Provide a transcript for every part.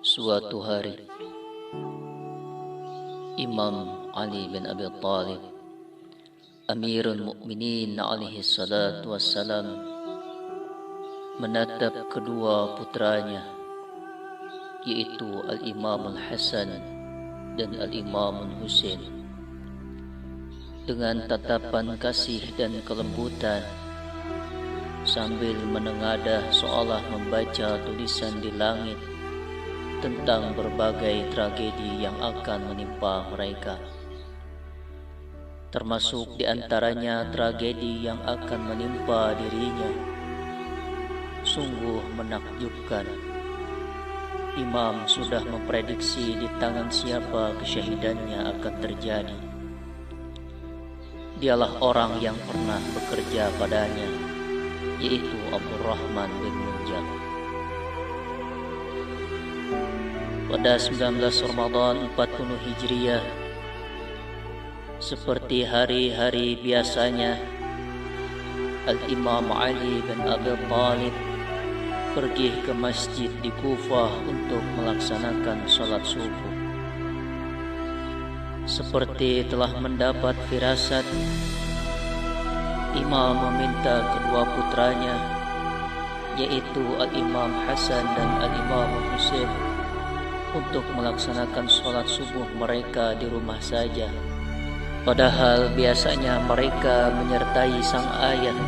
Suatu hari, Imam Ali bin Abi Thalib, Amirul Mukminin alaihi salatu wassalam, menatap kedua putranya, yaitu Al-Imam Al-Hasan dan Al-Imam Al-Husain, dengan tatapan kasih dan kelembutan, sambil menengadah seolah membaca tulisan di langit tentang berbagai tragedi yang akan menimpa mereka, termasuk di antaranya tragedi yang akan menimpa dirinya. Sungguh menakjubkan. Imam sudah memprediksi di tangan siapa kesyahidannya akan terjadi. Dialah orang yang pernah bekerja padanya, yaitu Abdurrahman bin Muljam. Pada 19 Ramadan 40 Hijriah, seperti hari-hari biasanya, Al-Imam Ali bin Abi Thalib pergi ke masjid di Kufah untuk melaksanakan sholat subuh. Seperti telah mendapat firasat, Imam meminta kedua putranya, yaitu Al-Imam Hasan dan Al-Imam Husain, untuk melaksanakan sholat subuh mereka di rumah saja. Padahal biasanya mereka menyertai sang ayah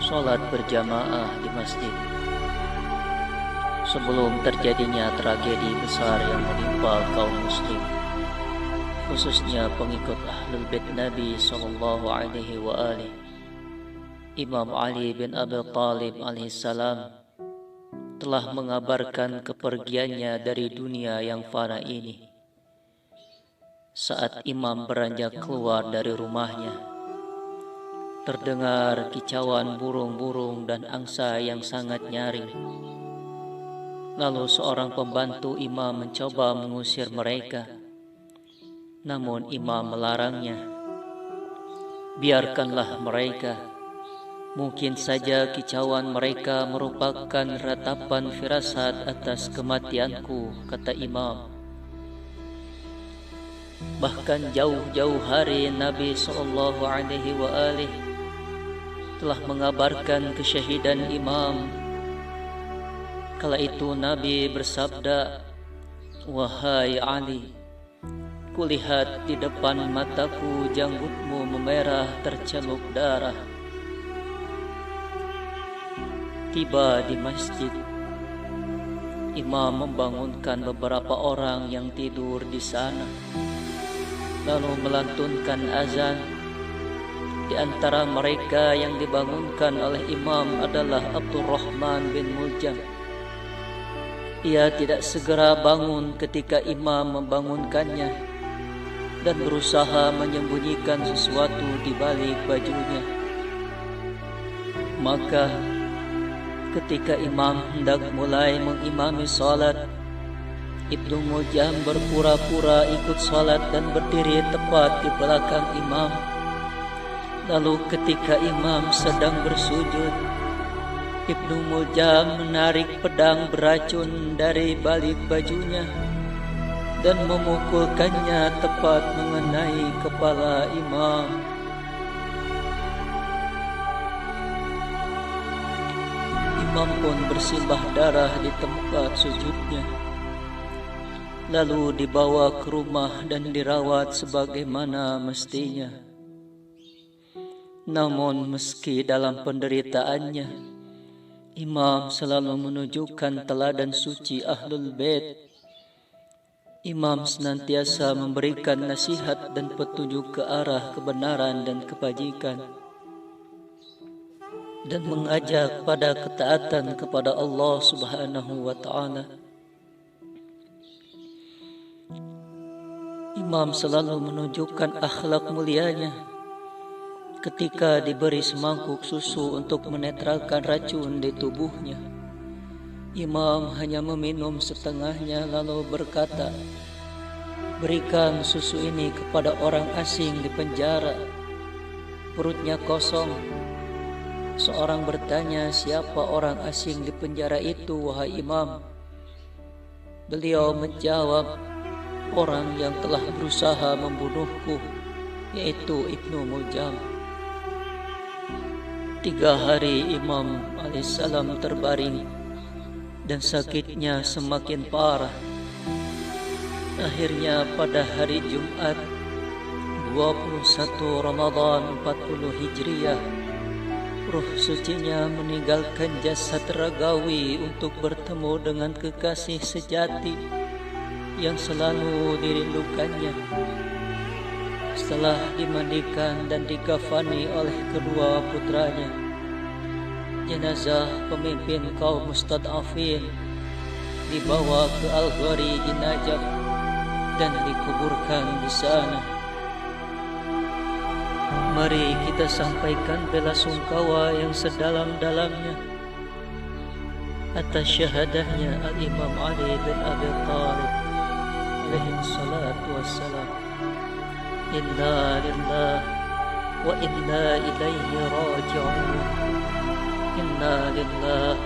sholat berjamaah di masjid. Sebelum terjadinya tragedi besar yang menimpa kaum muslim, khususnya pengikut Ahlul Bait Nabi SAW, Imam Ali bin Abi Thalib alaihissalam telah mengabarkan kepergiannya dari dunia yang fana ini. Saat Imam beranjak keluar dari rumahnya, terdengar kicauan burung-burung dan angsa yang sangat nyaring. Lalu seorang pembantu Imam mencoba mengusir mereka, namun Imam melarangnya. Biarkanlah mereka. Mungkin saja kicauan mereka merupakan ratapan firasat atas kematianku, kata Imam. Bahkan jauh-jauh hari Nabi SAW telah mengabarkan kesyahidan Imam. Kala itu Nabi bersabda, "Wahai Ali, kulihat di depan mataku janggutmu memerah terceluk darah." Tiba di masjid, Imam membangunkan beberapa orang yang tidur di sana, lalu melantunkan azan. Di antara mereka yang dibangunkan oleh Imam adalah Abdurrahman bin Muljam. Ia tidak segera bangun ketika Imam membangunkannya dan berusaha menyembunyikan sesuatu di balik bajunya. Maka ketika Imam hendak mulai mengimami salat, Ibnu Muljam berpura-pura ikut salat dan berdiri tepat di belakang Imam. Lalu ketika Imam sedang bersujud, Ibnu Muljam menarik pedang beracun dari balik bajunya dan memukulkannya tepat mengenai kepala Imam. Imam pun bersimbah darah di tempat sujudnya, lalu dibawa ke rumah dan dirawat sebagaimana mestinya. Namun meski dalam penderitaannya, Imam selalu menunjukkan teladan suci Ahlul Bait. Imam senantiasa memberikan nasihat dan petunjuk ke arah kebenaran dan kebajikan, dan mengajak pada ketaatan kepada Allah Subhanahu wa ta'ala. Imam selalu menunjukkan akhlak mulianya ketika diberi semangkuk susu untuk menetralkan racun di tubuhnya. Imam hanya meminum setengahnya lalu berkata, Berikan susu ini kepada orang asing di penjara. Perutnya kosong. Seorang bertanya, siapa orang asing di penjara itu, wahai Imam? Beliau menjawab, orang yang telah berusaha membunuhku, yaitu Ibnu Muljam. 3 hari Imam alaihissalam terbaring dan sakitnya semakin parah. Akhirnya pada hari Jumat 21 Ramadan 40 Hijriah, ruh sucinya meninggalkan jasad ragawi untuk bertemu dengan kekasih sejati yang selalu dirindukannya. Setelah dimandikan dan dikafani oleh kedua putranya, jenazah pemimpin kaum mustad'afin dibawa ke Al-Ghari di Najaf dan dikuburkan di sana. Mari kita sampaikan bela sungkawa yang sedalam-dalamnya atas syahadahnya Al-Imam Ali bin Abi Thalib alaihi salatu wassalam. Inna lillahi wa inna ilaihi raji'un. Inna lillahi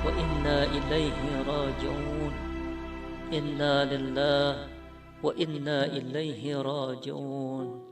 wa inna ilaihi raji'un. Inna lillahi wa inna ilaihi raji'un.